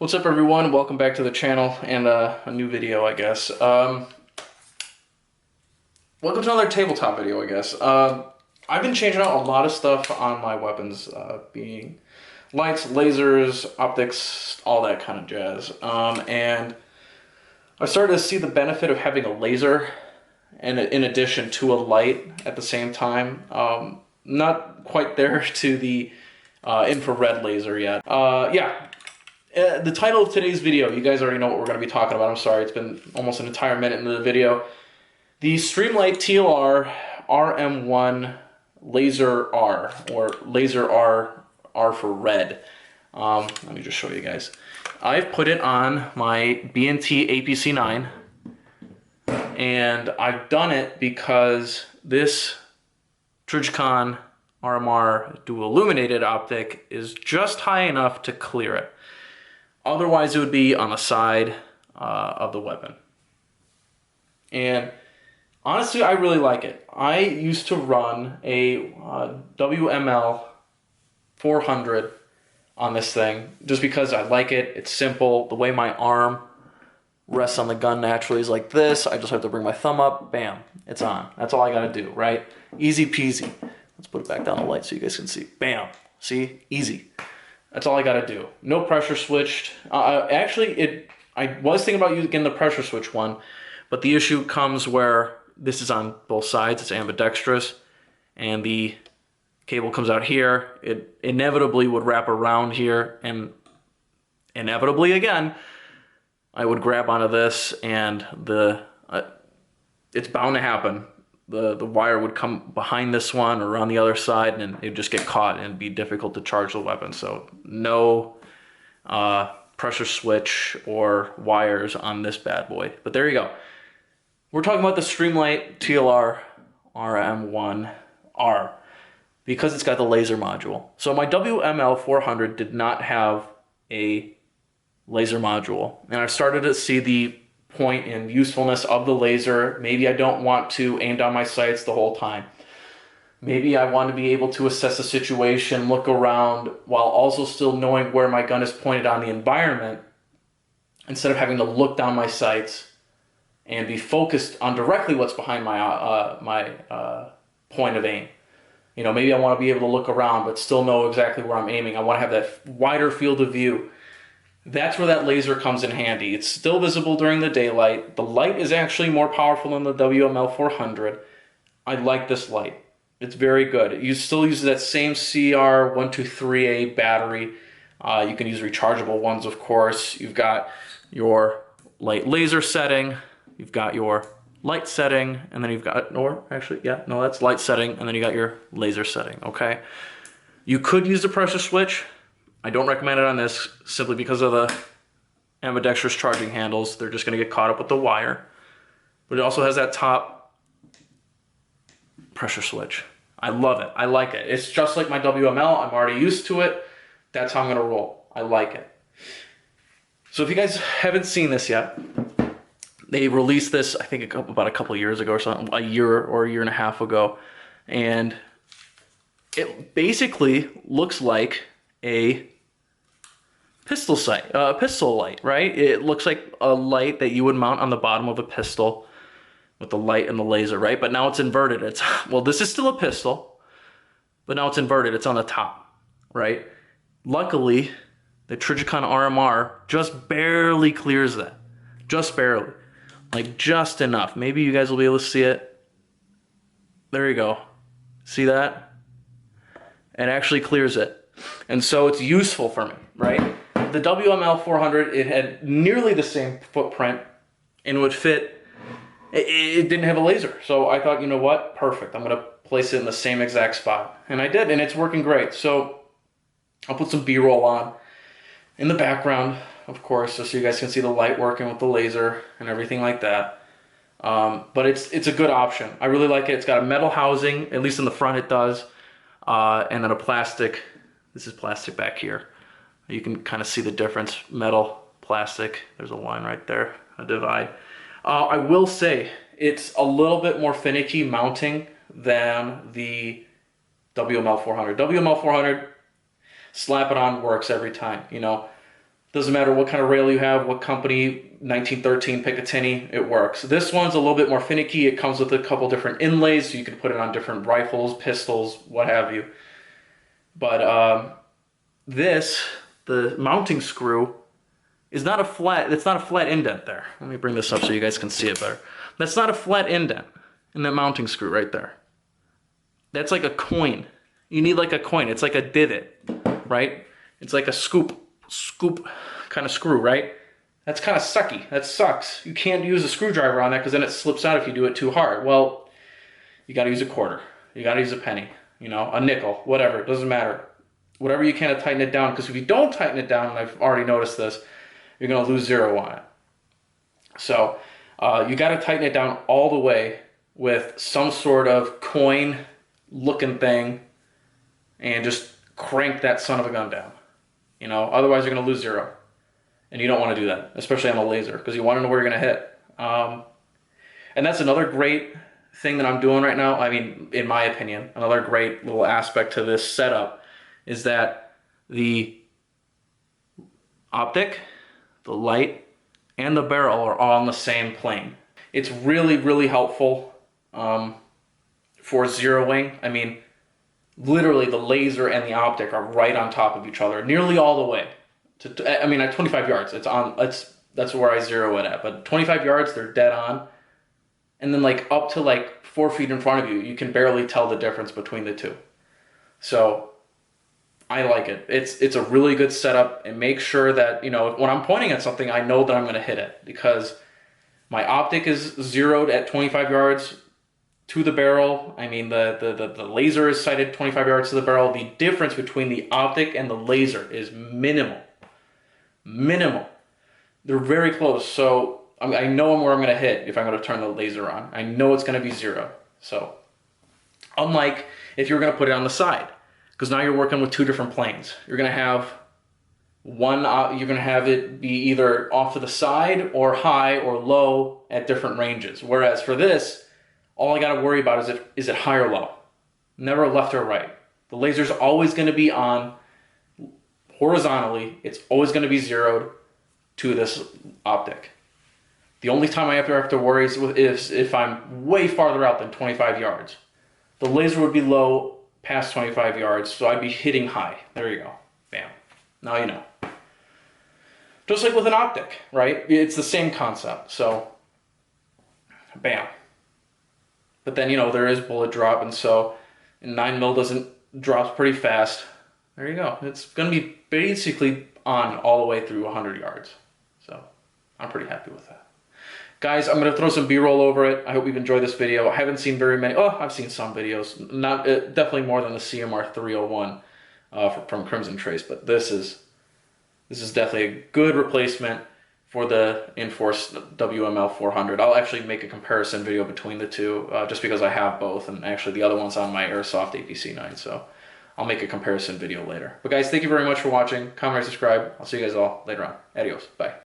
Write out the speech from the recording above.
What's up, everyone? Welcome back to the channel and a new video, I guess. Welcome to another tabletop video, I guess. I've been changing out a lot of stuff on my weapons, being lights, lasers, optics, all that kind of jazz. And I started to see the benefit of having a laser and in addition to a light at the same time. Not quite there to the infrared laser yet. The title of today's video, you guys already know what we're going to be talking about. I'm sorry, it's been almost an entire minute into the video. The Streamlight TLR RM1 Laser R, or Laser R for red. Let me just show you guys. I've put it on my B&T APC9, and I've done it because this Trijicon RMR dual illuminated optic is just high enough to clear it. Otherwise, it would be on the side of the weapon. And honestly, I really like it. I used to run a WML 400 on this thing just because I like it. It's simple. The way my arm rests on the gun naturally is like this. I just have to bring my thumb up. Bam. It's on. That's all I got to do, right? Easy peasy. Let's put it back down the light so you guys can see. Bam. See? Easy. That's all I got to do. No pressure switched. Actually, I was thinking about using the pressure switch one, but the issue comes where this is on both sides. It's ambidextrous, and the cable comes out here. It inevitably would wrap around here, and inevitably, again, I would grab onto this, and it's bound to happen. The wire would come behind this one or on the other side, and it would just get caught and it'd be difficult to charge the weapon. So no pressure switch or wires on this bad boy. But there you go. We're talking about the Streamlight TLR RM1R because it's got the laser module. So my WML 400 did not have a laser module, and I started to see the point and usefulness of the laser. Maybe I don't want to aim down my sights the whole time. Maybe I want to be able to assess the situation, look around, while also still knowing where my gun is pointed on the environment, instead of having to look down my sights and be focused on directly what's behind my point of aim. You know, maybe I want to be able to look around but still know exactly where I'm aiming. I want to have that wider field of view. That's where that laser comes in handy. It's still visible during the daylight. The light is actually more powerful than the WML 400. I like this light. It's very good. You still use that same CR123A battery. You can use rechargeable ones, of course. You've got your light laser setting. You've got your light setting, and then you've got, that's light setting, and then you got your laser setting, okay? You could use the pressure switch. I don't recommend it on this simply because of the ambidextrous charging handles. They're just going to get caught up with the wire. But it also has that top pressure switch. I love it. I like it. It's just like my WML. I'm already used to it. That's how I'm going to roll. I like it. So if you guys haven't seen this yet, they released this, I think, about a couple of years ago or something, a year or a year and a half ago. And it basically looks like a pistol light, right? It looks like a light that you would mount on the bottom of a pistol with the light and the laser, right? But now it's inverted. Well, this is still a pistol, but now it's inverted. It's on the top, right? Luckily, the Trijicon RMR just barely clears that. Just barely. Like, just enough. Maybe you guys will be able to see it. There you go. See that? It actually clears it. And so it's useful for me, right? The WML 400, it had nearly the same footprint and would fit. It didn't have a laser. So I thought, you know what? Perfect. I'm going to place it in the same exact spot. And I did, and it's working great. So I'll put some B-roll on in the background, of course, so you guys can see the light working with the laser and everything like that. But it's a good option. I really like it. It's got a metal housing, at least in the front it does, and then a plastic. This is plastic back here. You can kind of see the difference, metal, plastic. There's a line right there, a divide. I will say it's a little bit more finicky mounting than the WML 400. WML 400, slap it on, works every time, you know. Doesn't matter what kind of rail you have, what company, 1913 Picatinny, it works. This one's a little bit more finicky. It comes with a couple different inlays, so you can put it on different rifles, pistols, what have you. But the mounting screw is not a flat, it's not a flat indent there. Let me bring this up so you guys can see it better. That's not a flat indent in that mounting screw right there. That's like a coin. You need like a coin. It's like a divot, right? It's like a scoop kind of screw, right? That's kind of sucky. That sucks. You can't use a screwdriver on that because then it slips out if you do it too hard. Well, you got to use a quarter. You got to use a penny, you know, a nickel, whatever. It doesn't matter. Whatever you can to tighten it down, because if you don't tighten it down, and I've already noticed this, you're going to lose zero on it. So you got to tighten it down all the way with some sort of coin looking thing and just crank that son of a gun down. You know, otherwise you're going to lose zero. And you don't want to do that, especially on a laser, because you want to know where you're going to hit. And that's another great thing that I'm doing right now. I mean, in my opinion, another great little aspect to this setup is that the optic, the light, and the barrel are all on the same plane. It's really, really helpful for zeroing. I mean, literally the laser and the optic are right on top of each other, nearly all the way. I mean, at 25 yards, that's where I zero it at. But 25 yards, they're dead on. And then like up to like 4 feet in front of you, you can barely tell the difference between the two. So I like it. It's a really good setup, and make sure that, you know, when I'm pointing at something, I know that I'm going to hit it, because my optic is zeroed at 25 yards to the barrel. I mean, the laser is sighted 25 yards to the barrel. The difference between the optic and the laser is minimal. Minimal. They're very close, so I know where I'm going to hit if I'm going to turn the laser on. I know it's going to be zero. So, unlike if you're going to put it on the side, because now you're working with two different planes. You're going to have you're going to have it be either off to the side or high or low at different ranges. Whereas for this, all I got to worry about is it high or low, never left or right. The laser's always going to be on horizontally. It's always going to be zeroed to this optic. The only time I ever have to worry is if I'm way farther out than 25 yards. The laser would be low past 25 yards, so I'd be hitting high. There you go. Bam. Now you know. Just like with an optic, right? It's the same concept. So, bam. But then, you know, there is bullet drop, and so 9mm drops pretty fast. There you go. It's going to be basically on all the way through 100 yards. So I'm pretty happy with that. Guys, I'm going to throw some B-roll over it. I hope you've enjoyed this video. I haven't seen very many. Oh, I've seen some videos. Not definitely more than the CMR 301 from Crimson Trace. But this is definitely a good replacement for the Inforce WML 400. I'll actually make a comparison video between the two, just because I have both. And actually the other one's on my Airsoft APC9. So I'll make a comparison video later. But guys, thank you very much for watching. Comment, subscribe. I'll see you guys all later on. Adios. Bye.